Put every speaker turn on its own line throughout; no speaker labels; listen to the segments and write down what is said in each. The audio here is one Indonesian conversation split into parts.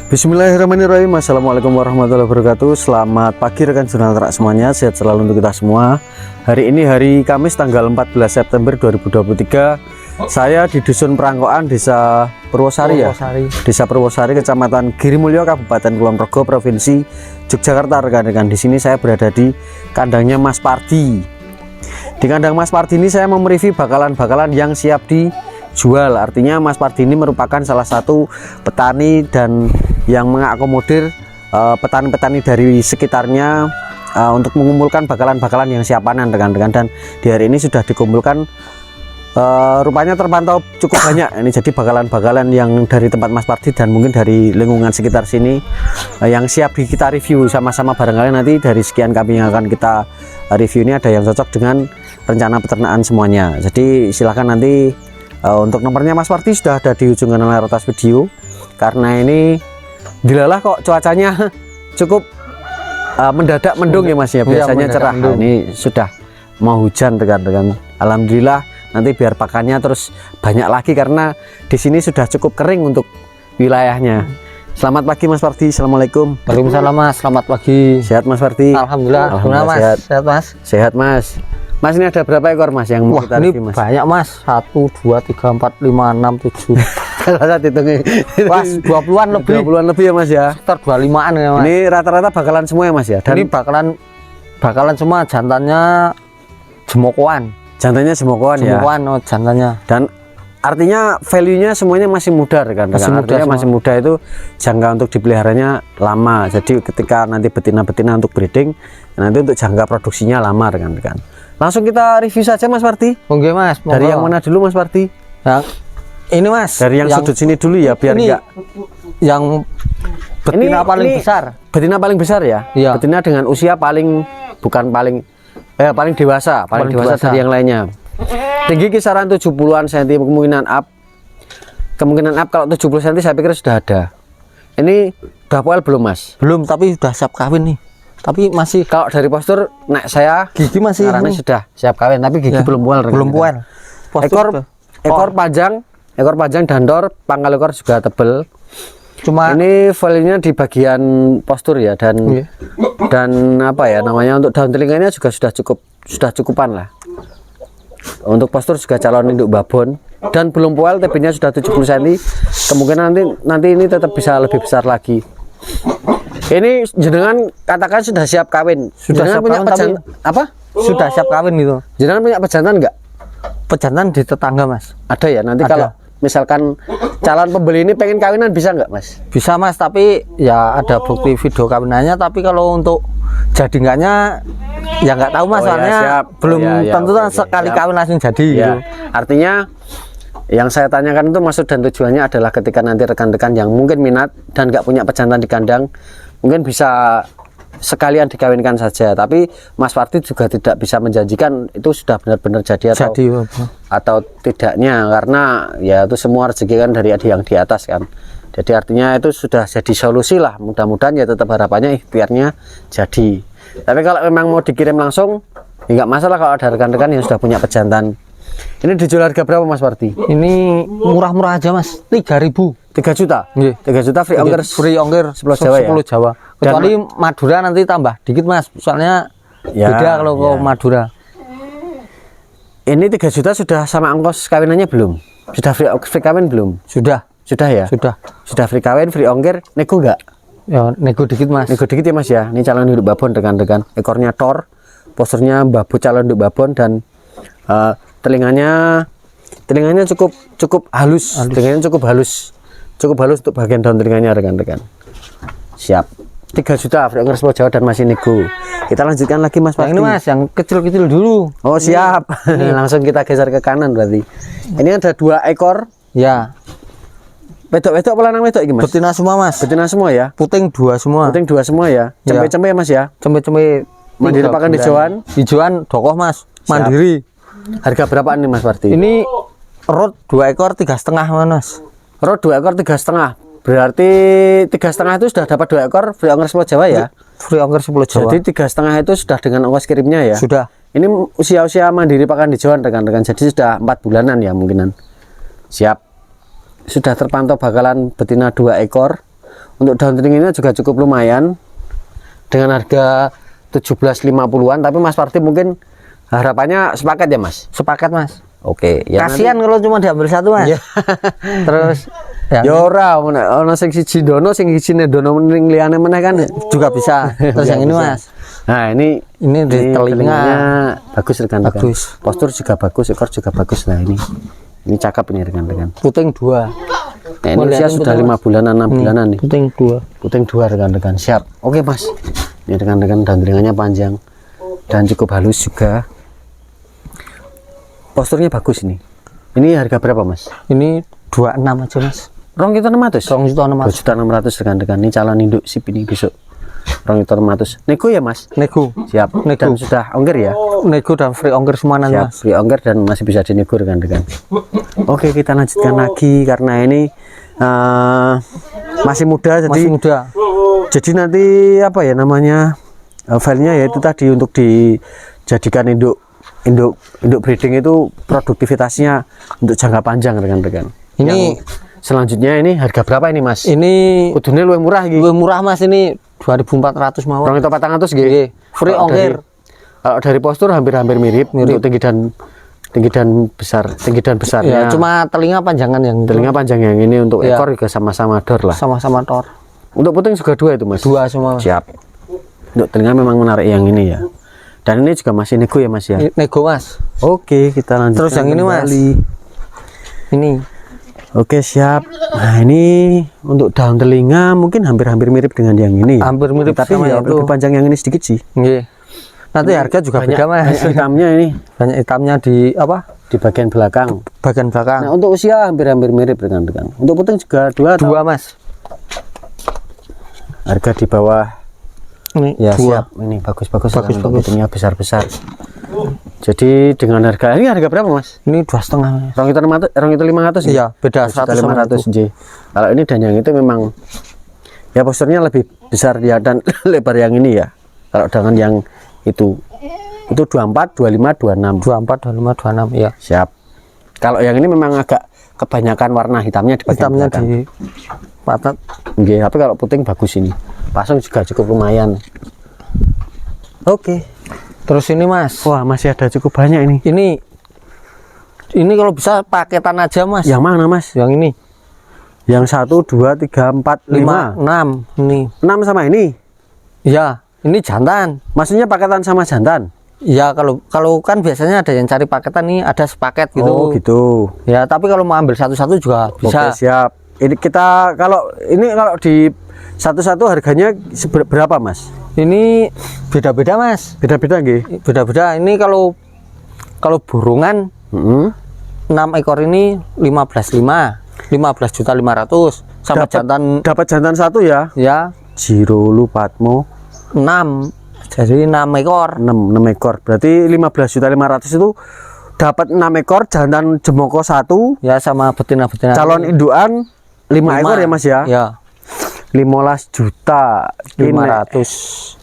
Bismillahirrahmanirrahim. Assalamualaikum warahmatullahi wabarakatuh. Selamat pagi rekan jurnal ternak semuanya. Sehat selalu untuk kita semua. Hari ini hari Kamis tanggal 14 September 2023. Saya di Dusun Perangkoan, Desa Purwosari ya. Desa Purwosari, Kecamatan Girimulyo, Kabupaten Kulon Progo, Provinsi Yogyakarta. Rekan-rekan, di sini saya berada di kandangnya Mas Pardi. Di kandang Mas Pardi ini saya mau mereview bakalan-bakalan yang siap dijual. Artinya Mas Pardi ini merupakan salah satu petani dan yang mengakomodir petani-petani dari sekitarnya untuk mengumpulkan bakalan-bakalan yang siap panen rekan-rekan. Dan di hari ini sudah dikumpulkan rupanya terpantau cukup banyak ini. Jadi bakalan-bakalan yang dari tempat Mas Pardi dan mungkin dari lingkungan sekitar sini yang siap kita review sama-sama barangkali nanti dari sekian kambing yang akan kita review ini ada yang cocok dengan rencana peternakan semuanya. Jadi silahkan nanti untuk nomornya Mas Pardi sudah ada di ujung kanan layar atas video. Karena ini dilalah kok cuacanya cukup mendadak mendung ya Mas ya. Biasanya cerah. Nah, ini sudah mau hujan rekan-rekan. Alhamdulillah nanti biar pakannya terus banyak lagi karena di sini sudah cukup kering untuk wilayahnya. Selamat pagi Mas Pardi. Assalamualaikum.
Waalaikumsalam Mas. Selamat pagi.
Sehat Mas Pardi?
Alhamdulillah.
Alhamdulillah
Mas.
sehat.
Sehat Mas.
Sehat Mas. Mas ini ada berapa ekor Mas yang mau kita review Mas?
Banyak Mas. 1, 2, 3, 4, 5, 6, 7.
Saat hitungnya
Mas 20-an lebih.
20-an lebih ya Mas ya.
Sekitar 25-an ya Mas.
Ini rata-rata bakalan semua ya Mas ya. Dan
ini bakalan semua jantannya jemokoan.
jantannya semokoan ya.
Jemokoan oh, jantannya.
Dan artinya value-nya semuanya masih muda rekan. Masih muda itu jangka untuk dipeliharanya lama. Jadi ketika nanti betina-betina untuk breeding, nanti untuk jangka produksinya lama rekan-rekan. Langsung kita review saja Mas Pardi.
Oke Mas.
Dari yang mana dulu Mas Pardi?
Ini Mas.
Dari yang sudut sini dulu ya biar enggak.
Yang betina paling besar.
Betina paling besar ya?
Iya.
Betina dengan usia paling paling dewasa, paling dewasa dari yang lainnya. Tinggi kisaran 70-an cm, kemungkinan up kalau 70 cm saya pikir sudah ada. Ini udah poel belum Mas?
Belum, tapi sudah siap kawin nih. Tapi masih
kalau dari postur saya
gigi masih
ini sudah siap kawin tapi gigi
ya, belum poel.
Ekor panjang dandor, pangkal ekor juga tebel.
Cuma
ini value-nya di bagian postur ya dan apa ya namanya, untuk daun telinganya juga sudah cukupan lah. Untuk postur juga calon induk babon dan belum poel, TB-nya sudah 70 cm. Kemungkinan nanti ini tetap bisa lebih besar lagi. Ini jenengan katakan sudah siap kawin.
Sudah siap
punya
kawin
apa?
Sudah siap kawin gitu.
Jenengan punya pejantan enggak?
Pejantan di tetangga Mas.
Ada ya. Nanti
ada.
Kalau misalkan calon pembeli ini pengen kawinan bisa nggak Mas?
Bisa Mas, tapi ya ada bukti video kawinannya. Tapi kalau untuk jadi enggaknya ya nggak tahu Mas, soalnya belum tentu sekali kawin langsung jadi gitu.
Artinya yang saya tanyakan itu maksud dan tujuannya adalah ketika nanti rekan-rekan yang mungkin minat dan nggak punya pejantan di kandang, mungkin bisa sekalian dikawinkan saja. Tapi Mas Pardi juga tidak bisa menjanjikan itu sudah benar-benar jadi atau tidaknya, karena ya itu semua rezeki kan dari yang di atas kan. Jadi artinya itu sudah jadi solusi lah. Mudah-mudahan ya tetap harapannya ikhtiarnya jadi. Tapi kalau memang mau dikirim langsung ya nggak masalah kalau ada rekan-rekan yang sudah punya pejantan. Ini dijual harga berapa Mas Pardi?
Ini murah-murah aja Mas, 3.000.
3 juta?
Iya.
3 juta free ongkir.
Free ongkir
10 Jawa ya?
10 Jawa. Kecuali Madura nanti tambah dikit Mas, soalnya beda kalau ke Madura.
Ini 3 juta sudah sama ongkos kawinannya belum? Sudah free kawin belum?
Sudah
ya? Sudah free kawin, free ongkir, nego enggak?
Ya, nego dikit Mas.
Nego dikit ya Mas ya. Ini calon induk babon rekan-rekan. Ekornya tor, posturnya babu calon induk babon dan telinganya cukup halus. Telinganya cukup halus untuk bagian daun telinganya rekan-rekan. Siap. 3 juta free ongkir 10 Jawa dan masih nego. Kita lanjutkan lagi Mas Pardi.
Ini Mas yang kecil-kecil dulu.
Oh siap. Langsung kita geser ke kanan berarti. Ini ada 2 ekor
ya.
Wedok apa lanang wedok ini Mas?
Betina semua Mas.
Betina semua ya?
Puting 2 semua.
Puting 2 semua ya? Cempe-cempe ya Mas ya?
Cempe-cempe
mandiri pakan hijauan?
Hijauan dokoh Mas. Mandiri.
Harga berapaan nih Mas Pardi?
Ini rot 2 ekor 3,5 Mas.
Rot 2 ekor 3,5. Berarti 3,5 itu sudah dapat 2 ekor free ongkir 10 Jawa ya?
Free ongkir 10 Jawa.
Jadi 3,5 itu sudah dengan ongkos kirimnya ya?
Sudah.
Ini usia mandiri pakan hijauan rekan-rekan. Jadi sudah 4 bulanan ya mungkinan. Siap. Sudah terpantau bakalan betina 2 ekor. Untuk daun telinga juga cukup lumayan dengan harga 17.50-an, tapi Mas Parti mungkin harapannya sepakat ya Mas?
Sepakat Mas.
Oke, ya
Kasihan kalau cuma diambil satu Mas.
Ya.
Terus
Ya ora, ono sing siji dono, sing sijine dono ning liyane meneh kan
juga bisa. Terus yang ini Mas.
Nah, ini
di telinganya
telinganya bagus rekan-rekan.
bagus.
Postur juga bagus, ekor juga bagus. Nah, ini cakep ini rekan-rekan.
Puting 2.
Nah, ini usia sudah 5 bulanan, 6 bulanan nih.
Puting 2.
Puting 2 rekan-rekan. Siap. Oke, Mas. Ini rekan-rekan, dan telinganya panjang dan cukup halus juga. Posturnya bagus ini. Ini harga berapa, Mas?
Ini 26 aja Mas.
2.600.
2.600.
2.600 rekan-rekan. Ini calon induk sip ini besok. 2.600. Nego ya Mas?
Nego.
Siap.
Nego.
Dan sudah ongkir ya?
Nego dan free ongkir semua nanti
Siap.
Mas.
Free ongkir dan masih bisa dinego rekan-rekan. Oke, kita lanjutkan lagi karena ini masih muda, jadi
Masih muda.
jadi nanti apa ya namanya, filenya yaitu tadi untuk dijadikan induk breeding itu produktivitasnya untuk jangka panjang rekan-rekan.
Ini
Yang selanjutnya ini harga berapa ini Mas?
ini
Kudune luwih murah iki.
lebih murah Mas, ini 2.400 mawon.
2.400 nggih.
Free ongkir.
Kalau dari postur hampir-hampir mirip untuk tinggi dan besar
Ya, cuma telinga panjangan yang
telinga panjang yang ini, untuk
Ya.
ekor juga sama-sama dor lah.
sama-sama tor.
Untuk puting juga 2 itu Mas.
2 semua.
Siap. Untuk telinga memang menarik yang ini ya. Dan ini juga masih nego ya Mas ya.
Nego Mas.
Oke, kita lanjut.
Terus yang ini Mas. Ini
Oke, siap. Nah, ini untuk daun telinga mungkin hampir-hampir mirip dengan yang ini.
hampir mirip
Tapi
sama
ya
itu.
lebih panjang yang ini sedikit sih.
Nggih. Nanti harga juga
Banyak-
beda Mas.
banyak hitamnya ini
Banyak hitamnya di apa?
di bagian belakang.
Bagian belakang.
Nah, untuk usia hampir-hampir mirip rekan-rekan. Untuk puting juga 2
2 Mas.
harga di bawah.
Ini
Ya
2.
siap, ini bagus-bagus,
Bagus,
untuk
bagus.
putingnya besar-besar. Jadi dengan harga ini harga berapa Mas?
Ini 2,5 Mas.
2.500 ya?
Iya, beda 100 sama
1.500
itu.
J. Kalau ini dan yang itu memang ya posturnya lebih besar dia dan lebar yang ini ya. Kalau dengan yang itu 24, 25, 26.
24, 25, 26 ya.
Siap. Kalau yang ini memang agak kebanyakan warna hitamnya di bagian
Hitamnya
belakang.
di patat.
Nggih, tapi kalau puting bagus ini. Pasang juga cukup lumayan. Oke.
Terus ini Mas.
Wah, masih ada cukup banyak ini.
Ini kalau bisa paketan aja Mas.
Yang mana Mas?
Yang ini
Yang 1, 2, 3, 4, 5.
6 ini.
6 sama ini.
Ya, ini jantan.
Maksudnya paketan sama jantan?
Ya, kalau kan biasanya ada yang cari paketan, nih ada sepaket gitu.
Oh gitu.
Ya, tapi kalau mau ambil satu-satu juga bisa.
Oke, siap. Ini kita kalau di satu-satu harganya berapa Mas?
Ini beda-beda Mas.
Beda-beda nggih.
Beda-beda. Ini kalau burungan 6 ekor ini 15.500 sama jantan
Dapat jantan satu ya.
ya
Jiro Lupatmo
6. Jadi 6 ekor.
6 ekor. Berarti 15.500.000 itu dapat 6 ekor jantan jemoko satu,
Ya, sama betina-betina.
calon indukan 5 ekor ya Mas ya.
Ya,
15 juta
500.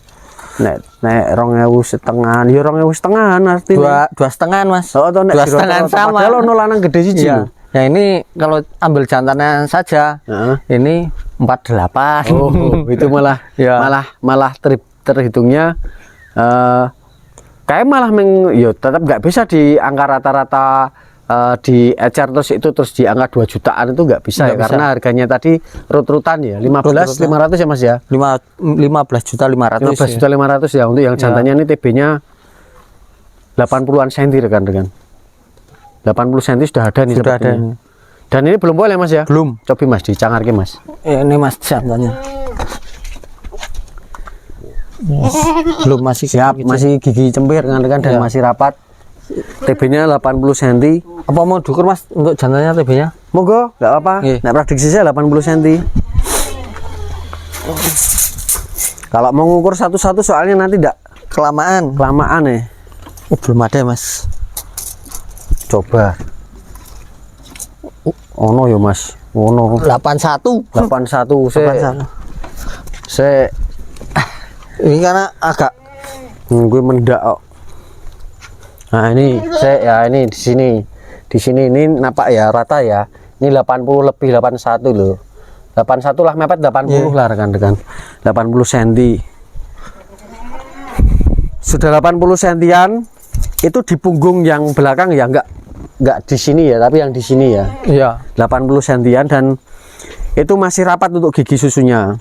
nek 2.500 ya 2.500 artinya.
2,5 Mas.
Oh, atau nek
2,5 sama.
Padahal ono lanang gede siji.
Iya. Ya, ini kalau ambil jantannya saja,
Heeh.
ini 48.
Oh, itu malah
Ya.
malah terhitungnya kayak malah ya tetap nggak bisa di angka rata-rata di ecer terus di angka 2 jutaan itu nggak bisa
Nggak
ya,
bisa.
karena harganya tadi rut-rutan ya 15.500 ya Mas ya.
15.500.000.
15.500 ya untuk yang jantannya ini TB-nya 80-an cm rekan-rekan. 80 cm sudah ada nih
Sudah ada.
sepertinya. Dan ini belum boleh Mas ya?
Belum.
Cobi Mas dicangarke Mas.
Ini Mas jantannya. Belum, masih
Siap,
gitu.
masih gigi cempir rekan-rekan dan
Ya.
masih rapat. TB-nya 80 cm.
Apa mau diukur Mas untuk jantannya TB-nya?
Monggo, nggak apa-apa.
Iya.
Nah, prediksi saya 80 cm. Kalau mau ngukur satu-satu soalnya nanti tidak
Kelamaan.
kelamaan ya.
Oh, belum ada Mas.
Coba. Ono ya Mas. Ono
81.
81
81.
saya
Ini karena agak
gue mendak kok. Nah, ini ini di sini ini napak ya rata ya. Ini 80 lebih 81 loh. 81 lah, mepet 80 lah rekan-rekan. 80 cm. Sudah 80 sentian. Itu di punggung yang belakang ya, enggak di sini ya, tapi yang di sini ya.
Iya.
80 sentian dan itu masih rapat untuk gigi susunya.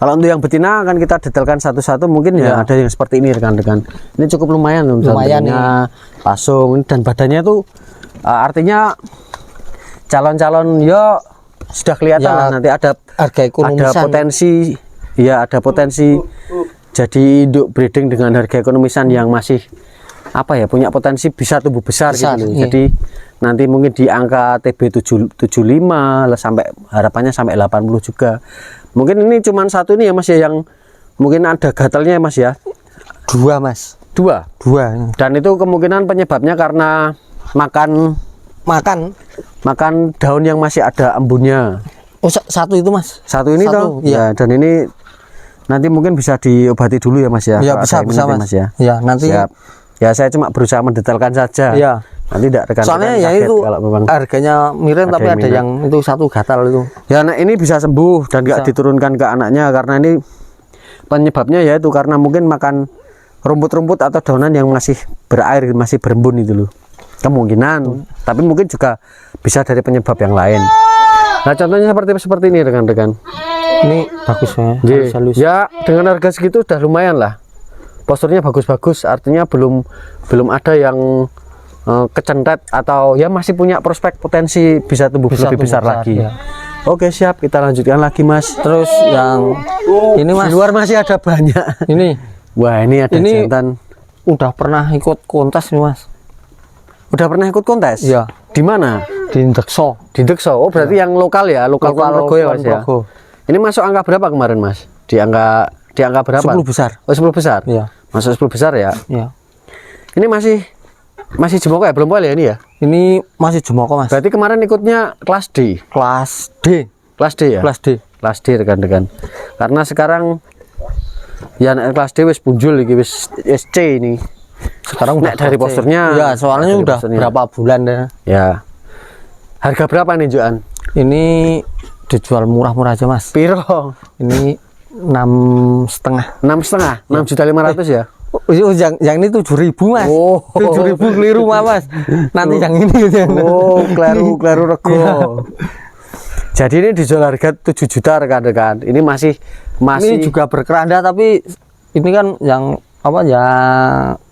Kalau untuk yang betina akan kita detailkan satu-satu, mungkin ya ada yang seperti ini rekan-rekan. Ini cukup lumayan loh,
lumayan
nih. Pasung dan badannya tuh artinya calon-calon ya sudah kelihatan
ya,
lah, nanti ada
harga ekonomisan.
Ada potensi ya, ada potensi jadi induk breeding dengan harga ekonomisan yang masih apa ya, punya potensi bisa tumbuh besar gitu loh.
Iya.
Jadi nanti mungkin di angka TB 75 lah, sampai harapannya sampai 80 juga. Mungkin ini cuman satu ini ya Mas ya, yang mungkin ada gatalnya Mas ya.
Dua Mas.
Dua. Dan itu kemungkinan penyebabnya karena makan daun yang masih ada embunnya.
Oh, satu itu Mas.
Satu ini toh.
Iya.
Ya, dan ini nanti mungkin bisa diobati dulu ya Mas ya.
Iya, bisa Mas
ya.
Ya, nanti.
Siap. Ya, saya cuma berusaha mendetailkan saja.
Iya.
Nanti tidak rekan-rekan
soalnya ya itu
kalau memang
harganya miring, tapi ada yang itu satu gatal itu.
Ya, nah ini bisa sembuh dan nggak diturunkan ke anaknya, karena ini penyebabnya ya itu karena mungkin makan rumput-rumput atau daunan yang masih berair, masih berembun itu loh. Kemungkinan, tapi mungkin juga bisa dari penyebab yang lain. Nah, contohnya seperti ini rekan-rekan.
Ini bagus ya.
Halus. Ya, dengan harga segitu udah lumayan lah. Posturnya bagus-bagus, artinya belum ada yang kecentet atau ya masih punya prospek potensi bisa tumbuh lebih besar lagi. Ya. Oke, siap, kita lanjutkan lagi Mas.
Terus yang ini Mas,
di luar masih ada banyak.
Ini,
wah, ini ada jantan.
Udah pernah ikut kontes nih Mas.
Udah pernah ikut kontes?
Iya.
Di mana?
Di Dekso.
Di Dekso. Oh, berarti yang lokal ya, lokal Ponorogo ya Mas ya. Ini masuk angka berapa kemarin Mas? Di angka berapa?
10 besar.
Oh, 10 besar.
Iya.
Masuk 10 besar ya?
Iya.
Ini masih Jemoko ya, belum boleh ini ya?
Ini masih Jemoko Mas.
Berarti kemarin ikutnya kelas D.
Kelas D.
Kelas D ya?
Kelas D.
Kelas D rekan-rekan. Karena sekarang ya kelas D wis punjul iki, wis C ini.
Sekarang
udah dari posturnya.
Ya, soalnya udah berapa bulan deh.
Ya. Harga berapa nih Joan?
Ini dijual murah-murah aja Mas.
Piro?
Ini 6,5.
6,5? 6.500.000 ya?
Oh, yang ini 7.000 Mas.
Oh,
7.000 keliru Mas. Nanti yang ini gitu.
Oh, kleru rego. Jadi ini dijual harga 7 juta rekan-rekan. Ini masih
ini juga berkeranda, tapi ini kan yang apa ya,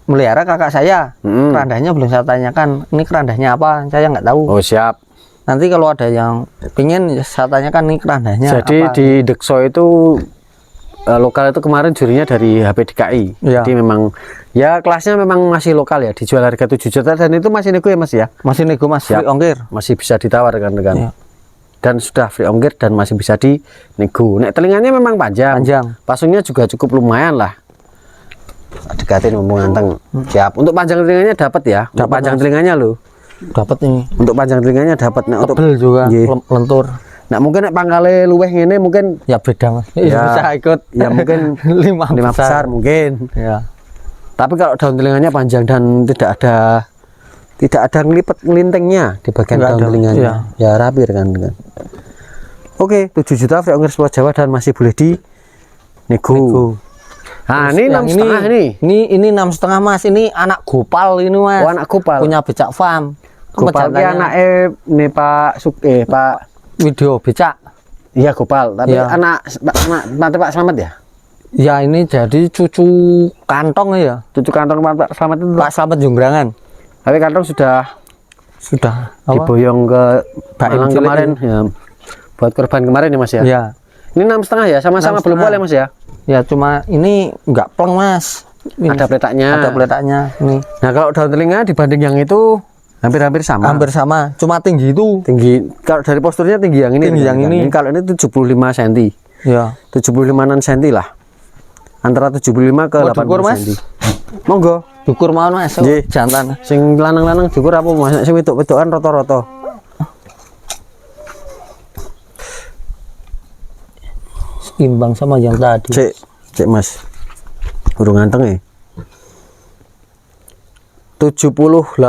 melihara kakak saya. Kerandanya belum saya tanyakan. Ini kerandanya apa? Saya nggak tahu.
Oh, siap.
Nanti kalau ada yang pingin saya tanyakan ini kerandanya.
Jadi apa? Di Dekso itu lokal itu kemarin jurinya dari HPDKI.
Ya.
Jadi memang ya kelasnya memang masih lokal ya, dijual harga 7 juta dan itu masih nego ya Mas ya?
Masih nego Mas, free ongkir.
Masih bisa ditawar rekan-rekan.
Ya.
Dan sudah free ongkir dan masih bisa dinego. Nek telinganya memang panjang. Pasungnya juga cukup lumayan lah. Dekatin ngomong anteng. Siap. Untuk panjang telinganya dapat ya. Untuk panjang telinganya loh.
Dapat ini.
Untuk panjang telinganya dapat. Nah, untuk
juga lentur.
Nah, mungkin nek pangkale luweh ngene mungkin
ya beda Mas.
Ya,
bisa ikut.
Ya mungkin 5 besar mungkin.
Ya.
Tapi kalau daun telinganya panjang dan tidak ada ngelipet ngelintingnya di bagian daun telinganya. Ya rapi kan. Oke, 7 juta free ongkir seluruh Jawa dan masih boleh di nego. Nah, ini 6,5 ini.
Ini 6,5 Mas. Ini anak Gopal ini Mas.
Oh, anak Gopal.
Punya becak farm.
Gopal ki anake nih Pak
Video becak.
Iya Gopal, tapi anak Pak Slamet ya?
Ya, ini jadi cucu kantong ya.
Cucu kantong Pak Slamet itu.
Pak Slamet Jongrangan.
Tapi kantong sudah diboyong ke Malang kemarin ya. Buat korban kemarin ya Mas ya?
Iya.
Ini 6,5 ya, sama-sama belum boleh Mas ya?
Ya, cuma ini enggak plong Mas. Ini
ada peletaknya.
Ada peletaknya ini.
Nah, kalau daun telinga dibanding yang itu hampir sama.
Hampir sama, cuma tinggi itu.
Tinggi. Kalau dari posturnya tinggi yang ini.
Tinggi yang ini.
Kalau ini 75 cm.
Ya.
75 cm lah. Antara 75 ke 80 cm. Monggo.
Dukur mau Mas. Jantan.
Sing lanang-lanang dukur apa Mas? Sing wedok-wedokan rata-rata.
Imbang sama yang tadi.
Cek Mas. Burung ganteng ya. 78,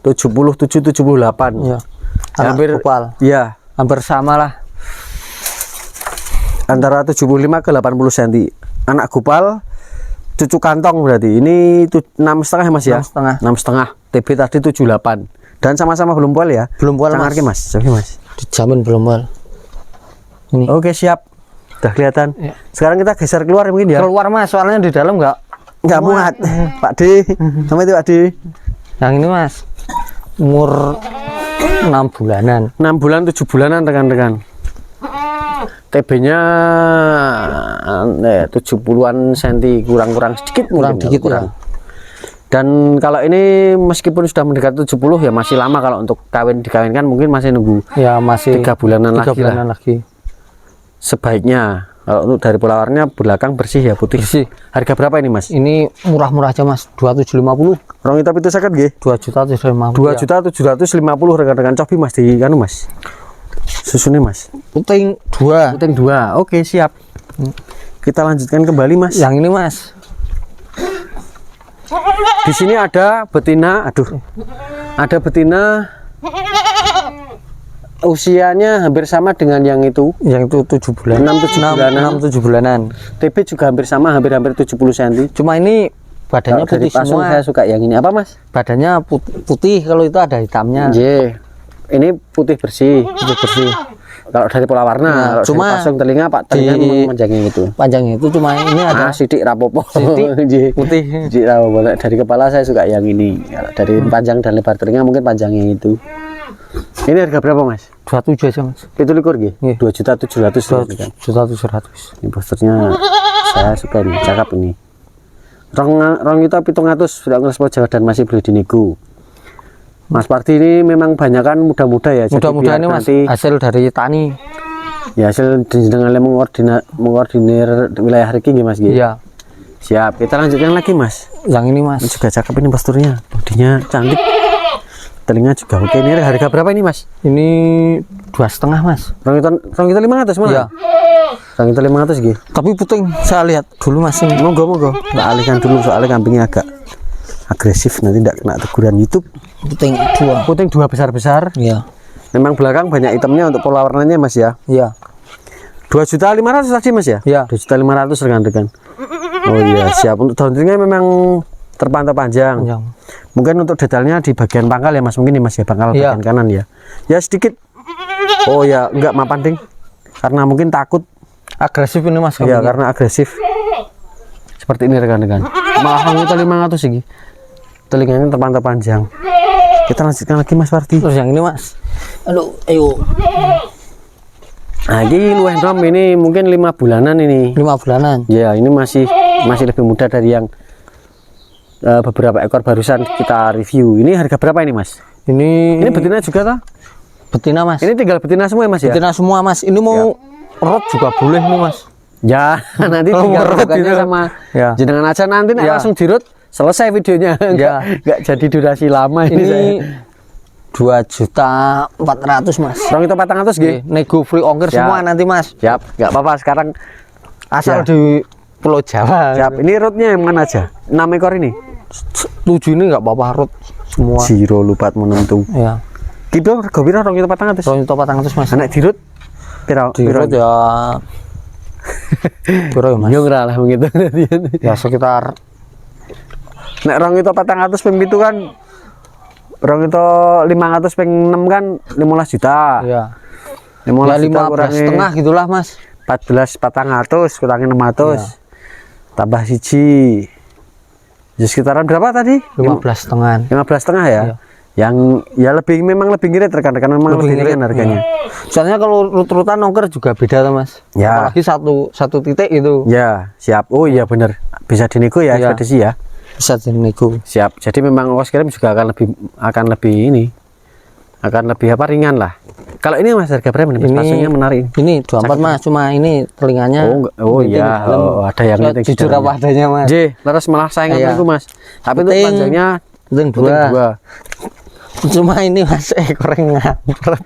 77, 78.
Ya.
Hampir
Gopal.
Iya,
hampir sama lah.
antara 75 ke 80 cm. Anak gupal cucu kantong berarti. Ini 6,5 ya Mas ya?
6,5.
6,5. TB tadi 78. Dan sama-sama belum pual ya?
Belum pual Mas.
Mas. Oke Mas.
Dijamin belum pual. Ini.
Oke siap. Udah kelihatan.
Ya.
Sekarang kita geser keluar mungkin ya?
Keluar Mas, soalnya di dalam nggak
muat. Pak D. Sama itu Pak D.
Yang ini Mas, umur 6 bulanan.
6 bulan 7 bulanan rekan-rekan. TB-nya 70-an cm, kurang sedikit
Kurang
mungkin,
dikit
kurang.
ya.
Dan kalau ini meskipun sudah mendekati 70 ya masih lama. Kalau untuk dikawinkan mungkin masih nunggu
Ya masih
3 bulanan
3
lagi
bulanan
lah.
lagi.
Sebaiknya kalau untuk dari pola warnanya belakang bersih ya, putih.
Bersih.
Harga berapa ini Mas?
Ini murah-murah aja Mas, 2.750.
Rong itu itu sakit nggih?
2.750.
2.750 rekan-rekan. Cobi Mas di kanu Mas. Susunya Mas.
Puting 2.
Puting 2. Oke, siap. Kita lanjutkan kembali Mas.
Yang ini Mas.
Di sini ada betina, ada betina usianya hampir sama dengan yang itu.
Yang itu 7 bulan. 6-7 bulanan.
TB juga hampir sama, hampir 70 cm.
Cuma ini badannya
Kalau dari
putih
pasung
semua.
saya suka yang ini. Apa Mas?
Badannya putih, kalau itu ada hitamnya.
Ini putih bersih.
Putih bersih.
Kalau dari pola warna,
Nah,
kalau
cuma
dari pasung telinga memang panjangnya itu.
Panjangnya itu cuma ini ada
Sidik rapopo.
Sidik putih.
Sidik rapopo. Dari kepala saya suka yang ini. Kalau dari panjang dan lebar telinga mungkin panjangnya itu. Ini harga berapa Mas?
27 aja Mas.
Itu likur gitu?
Iya.
2.700.000.
2.700.
Ini posternya saya suka nih, cakep ini. Rong itu 700 sudah ngelespot Jawa dan masih boleh dinego. Mas Parti ini memang banyakan muda-muda ya.
Mudah-mudahan ini Mas hasil dari tani.
Ya hasil dengan mengordinir wilayah hari ini Mas.
Iya.
Siap. Kita lanjutkan lagi Mas.
Yang ini Mas.
Ini juga cakep ini posturnya. Bodinya cantik. Telinga juga oke. Ini harga berapa ini Mas?
Ini 2,5 Mas.
Rong itu 500 malah.
Iya.
Rong itu 500 gitu.
Tapi puting saya lihat dulu Mas ini.
Monggo. Kita alihkan dulu soalnya kambingnya agak agresif, nanti tidak kena teguran YouTube. Puting 2 besar-besar.
Iya.
Memang belakang banyak itemnya untuk pola warnanya Mas ya.
Iya.
2.500.000 tadi Mas ya?
Iya.
2.500.000 rekan-rekan. Oh iya, siap. Untuk daun telinganya memang terpantau panjang. Mungkin untuk detailnya di bagian pangkal ya Mas, mungkin nih Mas ya, pangkal
Iya.
bagian kanan ya. Ya sedikit. Oh ya, enggak mapan ding. Karena mungkin takut.
Agresif ini Mas.
Iya, karena agresif. Seperti ini rekan-rekan. Malah itu 500 ini. Telinganya terpantau panjang. Kita lanjutkan lagi Mas Parti.
Terus yang ini Mas. Aduh, ayo.
Nah, ini luwih nom ini mungkin 5 bulanan ini.
5 bulanan.
Ya, ini masih lebih muda dari yang beberapa ekor barusan kita review. Ini harga berapa ini Mas?
Ini
betina juga toh?
betina Mas.
Ini tinggal betina semua ya Mas ya?
Betina semua Mas. Ini mau rot juga boleh nih Mas.
Ya, nanti
Oh,
tinggal
rot
bukannya
gitu.
sama
Ya.
jenengan aja nanti
Ya.
langsung dirut selesai videonya.
Ya.
Enggak jadi durasi lama ini.
Ini 2.400.000 Mas.
Rong itu 400 nggih.
Nego free ongkir
Siap.
semua nanti Mas.
Siap, enggak apa-apa sekarang.
Asal
Ya.
di Pulau Jawa.
Siap. Ini rootnya yang mana aja? 6 ekor ini.
7 ini enggak apa-apa rot semua.
Zero lupat menentu.
Ya.
Kido rego piro rong itu 400.
2.400 Mas.
Anak dirut piro?
Di rot ya. Piro ya Mas?
Yo ngerah lah begitu.
Ya sekitar
Nek rong itu 400 ping 7 kan rong itu 500 ping 6 kan 15 juta.
ya
15 juta
15
kurangi
setengah gitulah Mas.
14.400 kurangi 600.
Ya.
Tambah siji. Ya sekitaran berapa tadi?
15 setengah.
15 setengah ya.
Iya.
Yang ya memang lebih ngirit rekan-rekan, memang lebih ringan harganya.
Soalnya kalau rut-rutan ongkir juga beda tuh Mas.
Ya.
Apalagi satu titik itu.
Ya, siap. Oh iya bener. Bisa dinego ya
Iya.
ekspedisi ya.
Bisa dinego.
Siap. Jadi memang ongkos kirim juga akan lebih ini. Akan lebih apa ringan lah. Kalau ini Mas harga berapa nih? Pasungnya menarik.
Ini 24 Mas, cuma ini telinganya.
Oh iya, ada yang
Ya, jujur apa adanya Mas.
J, leres malah saingan
Iya.
itu Mas. Tapi itu
Puting.
panjangnya
Puting
puting
2. Cuma ini Mas ekornya ngampret.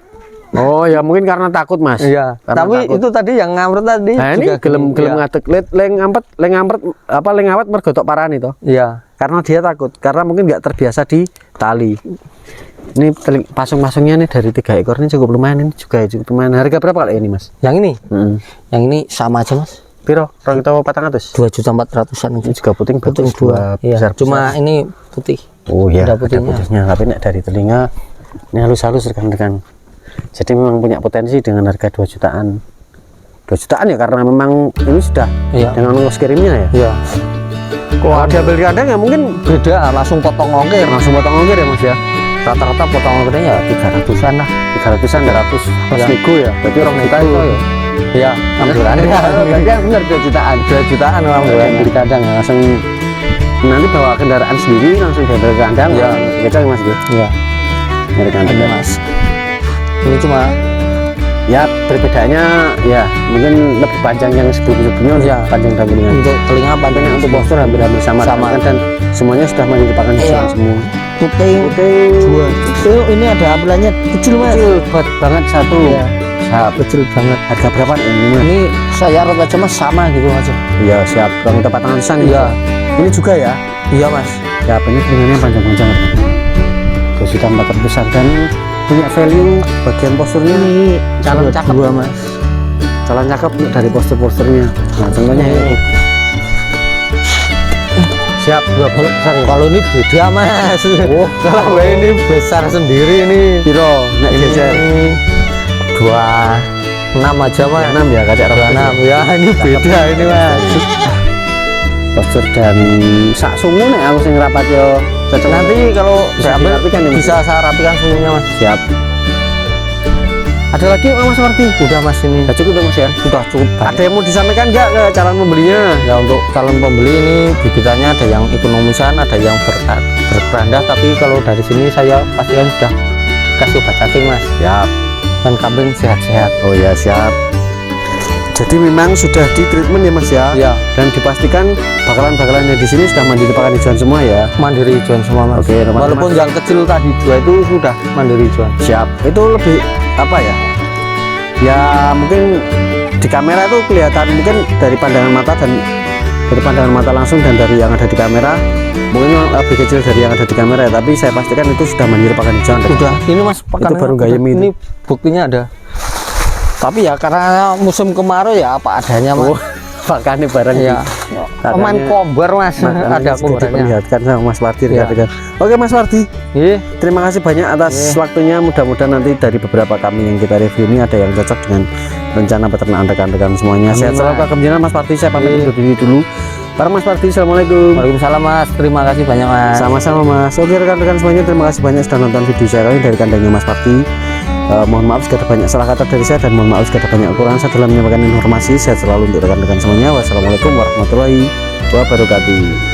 Oh ya mungkin karena takut Mas.
Iya.
Karena
Tapi
takut.
itu tadi yang ngampret tadi.
Nah ini
juga
gelem
iya.
ngadeg leng ngampret apa leng awet mergo tok parani to.
Iya.
karena dia takut, karena mungkin nggak terbiasa di tali. Ini pasung-pasungnya nih dari 3 ekor ini cukup lumayan, ini juga cukup lumayan. Harga berapa kali ini mas?
Yang ini? Yang ini sama aja mas.
Piro? 2.400?
2.400-an.
Ini juga puting bagus, dua
iya.
besar.
Cuma ini putih.
Oh iya,
ada
putihnya. Tapi nek dari telinga ini halus-halus rekan-rekan. Jadi memang punya potensi dengan harga 2 jutaan. 2 jutaan ya, karena memang ini sudah dengan ongkos kirimnya ya.
Iya.
Kalau diambil di kandang ya mungkin
beda, langsung potong ongkir.
Langsung potong ongkir ya mas ya.
Rata-rata potong ongkirnya ya 300-an lah.
300-an, 300 plus nego ya. Berarti orang juta itu ya.
Iya, alhamdulillah.
Berarti kan benar 2 jutaan.
2 jutaan alhamdulillah.
Di kandang ya, langsung nanti bawa kendaraan sendiri langsung diambil ke kandang.
Iya.
Kecil mas gitu.
Iya.
Dari kandang
mas. Ini cuma
ya perbedaannya ya mungkin lebih panjang yang sebelumnya
ya,
panjang dan telinga.
untuk telinga panjang,
untuk postur hampir-hampir sama dan semuanya sudah menyerupakan hijauan semua.
Putih dua. Itu ini ada ampilannya kecil mas.
Kecil banget satu.
Ya.
Siap.
Kecil banget.
Harga berapa ini mas?
Ini saya rata aja mas sama gitu mas.
Iya siap. Bang tempat tangan
iya.
Ini juga ya?
Iya mas.
Ya ini telinganya panjang-panjang. 2.400.000 dan punya value bagian posturnya.
Ini calon cakep
dua mas. Calon cakep dari posturnya. Nah contohnya ini. Siap 20 besar ya?
Kalau ini beda mas.
Oh
kalau ini besar sendiri ini.
Piro nek geser
26 aja mas.
6 ya kacak
26 ya. Ini beda ini mas.
Postur dan sak sungu nek aku sing rapat yo cocok.
Nanti kalau saya ambil bisa saya rapikan sungguhnya mas.
Siap. Ada lagi mas Warti?
Udah mas, ini
udah cukup mas ya?
Sudah cukup.
Ada yang mau disampaikan nggak ke calon pembelinya?
Ya untuk calon pembeli ini bibitannya ada yang ekonomisan, ada yang berkerandah, tapi kalau dari sini saya pastikan sudah kasih obat cacing mas.
Siap.
Dan kambing sehat-sehat.
Oh ya siap. Jadi memang sudah di treatment ya mas ya?
Iya.
Dan dipastikan bakalan-bakalannya di sini sudah mandiri pakan hijauan semua ya?
Mandiri hijauan semua mas.
Oke,
walaupun yang kecil tadi 2 itu sudah mandiri hijauan.
Siap. Itu lebih apa ya? Ya mungkin di kamera itu kelihatan mungkin dari pandangan mata dan dari pandangan mata langsung dan dari yang ada di kamera mungkin lebih kecil dari yang ada di kamera ya, tapi saya pastikan itu sudah mandiri pakan hijauan.
Udah. Ini mas pakan
itu baru gayem
ini buktinya ada. Tapi ya karena musim kemarau ya apa adanya mas.
Pakannya bareng
ya. Pemain kombar mas, ada kombarnya.
Diperlihatkan sama Mas Wardi ya. Oke Mas Wardi, terima kasih banyak atas waktunya. Mudah-mudahan nanti dari beberapa kami yang kita review ini ada yang cocok dengan rencana peternakan rekan-rekan semuanya. Sehat selalu Kak Mas Wardi, saya pamit undur diri dulu. Para Mas Wardi, assalamualaikum.
Waalaikumsalam mas, terima kasih banyak mas.
Sama-sama mas. Oke rekan-rekan semuanya, terima kasih banyak sudah nonton video saya kali dari kandangnya Mas Wardi. Mohon maaf jika ada banyak salah kata dari saya dan mohon maaf jika ada banyak kekurangan saya dalam menyampaikan informasi. Sehat selalu untuk rekan-rekan semuanya. Wassalamualaikum warahmatullahi wabarakatuh.